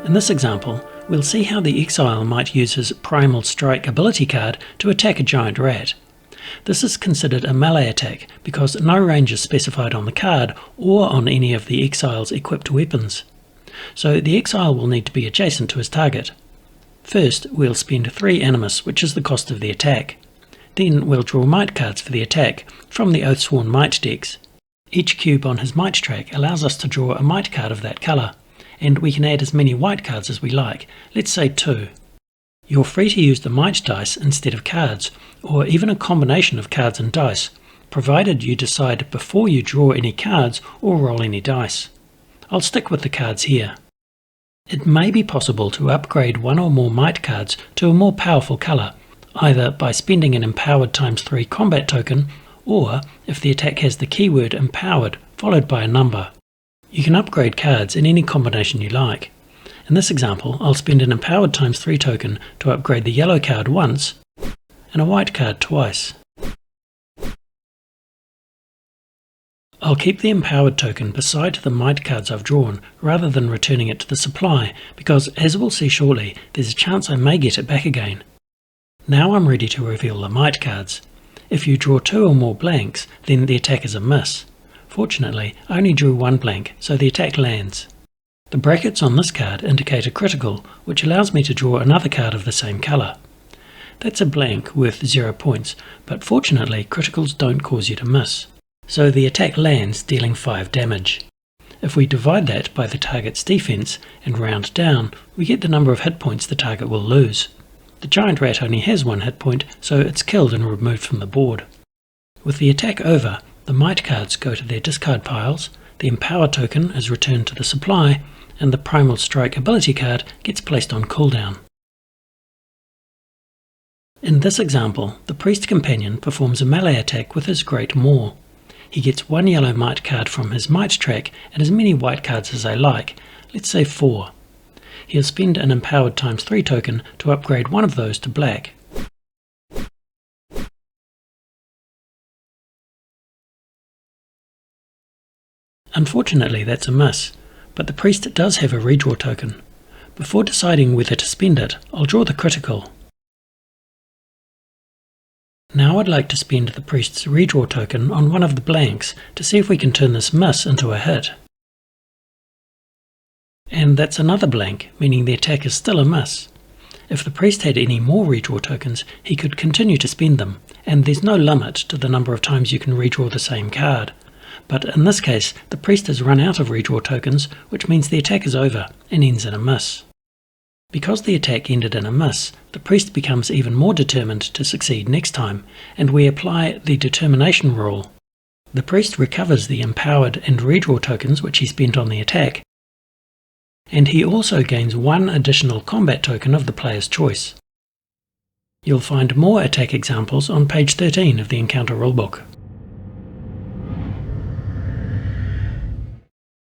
In this example, we'll see how the exile might use his Primal Strike ability card to attack a giant rat. This is considered a melee attack because no range is specified on the card or on any of the exile's equipped weapons. So the exile will need to be adjacent to his target. First, we'll spend 3 Animus, which is the cost of the attack. Then we'll draw might cards for the attack from the Oathsworn might decks. Each cube on his might track allows us to draw a might card of that colour, and we can add as many white cards as we like, let's say 2. You're free to use the might dice instead of cards, or even a combination of cards and dice, provided you decide before you draw any cards or roll any dice. I'll stick with the cards here. It may be possible to upgrade one or more might cards to a more powerful colour, either by spending an empowered ×3 combat token, or if the attack has the keyword empowered followed by a number. You can upgrade cards in any combination you like. In this example, I'll spend an empowered ×3 token to upgrade the yellow card once and a white card twice. I'll keep the empowered token beside the might cards I've drawn rather than returning it to the supply because, as we'll see shortly, there's a chance I may get it back again. Now I'm ready to reveal the might cards. If you draw 2 or more blanks, then the attack is a miss. Fortunately, I only drew 1 blank, so the attack lands. The brackets on this card indicate a critical, which allows me to draw another card of the same colour. That's a blank worth 0 points, but fortunately criticals don't cause you to miss. So the attack lands, dealing 5 damage. If we divide that by the target's defense and round down, we get the number of hit points the target will lose. The giant rat only has 1 hit point, so it's killed and removed from the board. With the attack over, the might cards go to their discard piles, the empower token is returned to the supply, and the Primal Strike ability card gets placed on cooldown. In this example, the Priest Companion performs a melee attack with his Great Maw. He gets 1 yellow might card from his might track and as many white cards as I like, let's say 4. He'll spend an empowered ×3 token to upgrade one of those to black. Unfortunately, that's a miss, but the priest does have a redraw token. Before deciding whether to spend it, I'll draw the critical. Now I'd like to spend the priest's redraw token on one of the blanks to see if we can turn this miss into a hit. And that's another blank, meaning the attack is still a miss. If the priest had any more redraw tokens, he could continue to spend them, and there's no limit to the number of times you can redraw the same card. But in this case, the priest has run out of redraw tokens, which means the attack is over and ends in a miss. Because the attack ended in a miss, the priest becomes even more determined to succeed next time, and we apply the determination rule. The priest recovers the empowered and redraw tokens which he spent on the attack, and he also gains 1 additional combat token of the player's choice. You'll find more attack examples on page 13 of the Encounter rulebook.